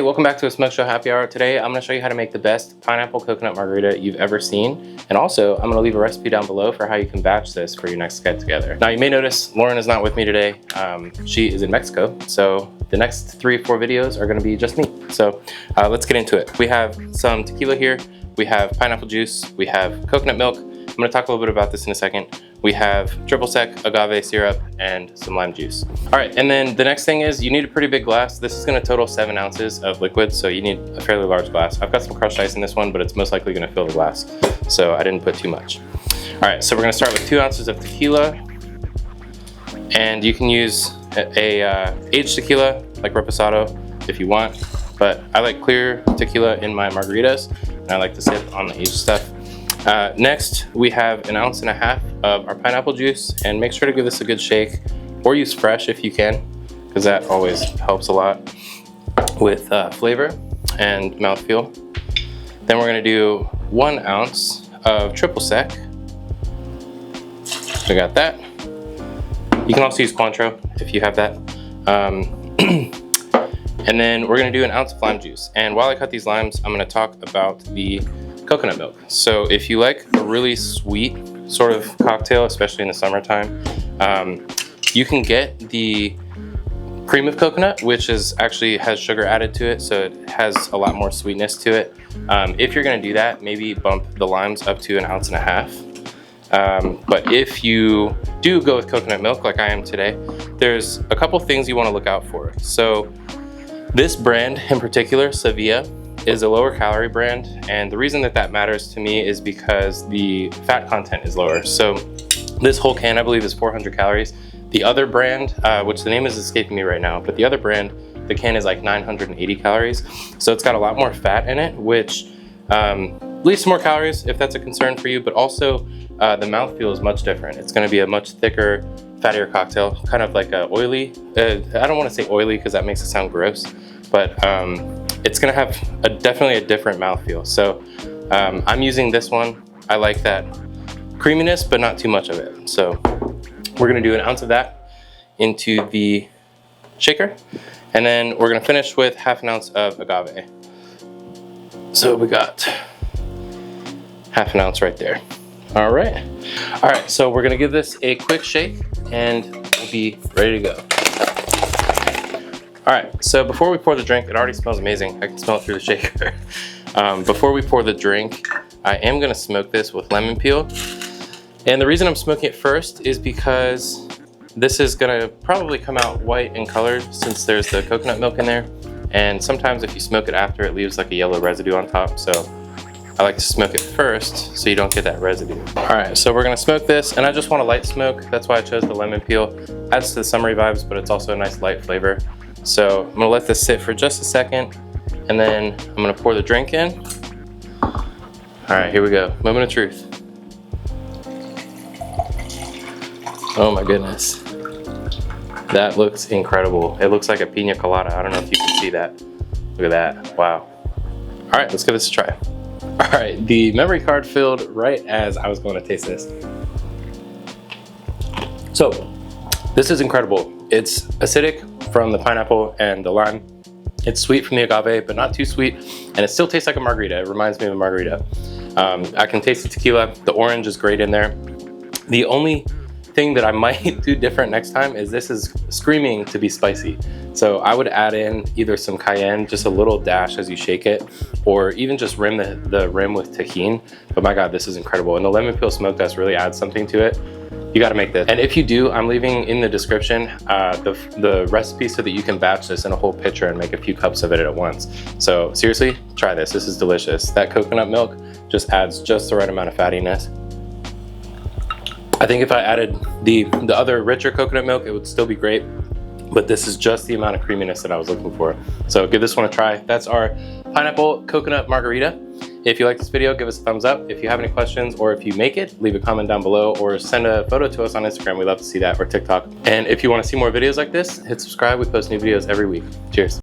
Hey, welcome back to a Smokeshow happy hour. Today I'm going to show you how to make the best pineapple coconut margarita you've ever seen, and also I'm going to leave a recipe down below for how you can batch this for your next get together. Now you may notice Lauren is not with me today. She is in Mexico, so the next 3 or 4 videos are going to be just me. So let's get into it. We have some tequila here, we have pineapple juice, we have coconut milk. I'm going to talk a little bit about this in a second. We have triple sec agave syrup and some lime juice. All right, and then the next thing is you need a pretty big glass. This is gonna total 7 ounces of liquid, so you need a fairly large glass. I've got some crushed ice in this one, but it's most likely gonna fill the glass, so I didn't put too much. All right, so we're gonna start with 2 ounces of tequila, and you can use a aged tequila like reposado if you want, but I like clear tequila in my margaritas, and I like to sip on the aged stuff. Next, we have 1.5 ounces of our pineapple juice, and make sure to give this a good shake, or use fresh if you can, because that always helps a lot with flavor and mouthfeel. Then we're going to do 1 ounce of triple sec. We got that. You can also use Cointreau if you have that. And then we're going to do 1 ounce of lime juice. And while I cut these limes, I'm going to talk about the coconut milk. So if you like a really sweet sort of cocktail, especially in the summertime, you can get the cream of coconut, which is actually has sugar added to it, so it has a lot more sweetness to it. If you're going to do that, maybe bump the limes up to 1.5 ounces. But if you do go with coconut milk like I am today, there's a couple things you want to look out for. So this brand in particular, Sevilla, is a lower calorie brand, and the reason that matters to me is because the fat content is lower. So this whole can, I believe, is 400 calories. The other brand, which the name is escaping me right now, but the other brand, the can is like 980 calories. So it's got a lot more fat in it, which leads to more calories if that's a concern for you, but also the mouthfeel is much different. It's going to be a much thicker, fattier cocktail, kind of like a oily, I don't want to say oily because that makes it sound gross, but it's gonna have definitely a different mouthfeel. So I'm using this one. I like that creaminess, but not too much of it. So we're gonna do 1 ounce of that into the shaker. And then we're gonna finish with 1/2 ounce of agave. So we got 1/2 ounce right there. All right, so we're gonna give this a quick shake and we'll be ready to go. All right, so before we pour the drink, it already smells amazing. I can smell it through the shaker. Before we pour the drink, I am gonna smoke this with lemon peel. And the reason I'm smoking it first is because this is gonna probably come out white in color since there's the coconut milk in there. And sometimes if you smoke it after, it leaves like a yellow residue on top. So I like to smoke it first so you don't get that residue. All right, so we're gonna smoke this, and I just want a light smoke. That's why I chose the lemon peel. Adds to the summery vibes, but it's also a nice light flavor. So I'm gonna let this sit for just a second, and then I'm gonna pour the drink in. All right, here we go. Moment of truth. Oh my goodness. That looks incredible. It looks like a pina colada. I don't know if you can see that. Look at that, wow. All right, let's give this a try. All right, the memory card filled right as I was going to taste this. So this is incredible. It's acidic from the pineapple and the lime. It's sweet from the agave, but not too sweet. And it still tastes like a margarita. It reminds me of a margarita. I can taste the tequila. The orange is great in there. The only thing that I might do different next time is this is screaming to be spicy. So I would add in either some cayenne, just a little dash as you shake it, or even just rim the rim with tajin. But my God, this is incredible. And the lemon peel smoke dust really adds something to it. You gotta make this. And if you do, I'm leaving in the description the recipe so that you can batch this in a whole pitcher and make a few cups of it at once. So seriously, try this. This is delicious. That coconut milk just adds just the right amount of fattiness. I think if I added the other richer coconut milk, it would still be great, but this is just the amount of creaminess that I was looking for. So give this one a try. That's our pineapple coconut margarita. If you like this video, give us a thumbs up. If you have any questions, or if you make it, leave a comment down below, or send a photo to us on Instagram. We'd love to see that, or TikTok. And if you want to see more videos like this, hit subscribe. We post new videos every week. Cheers.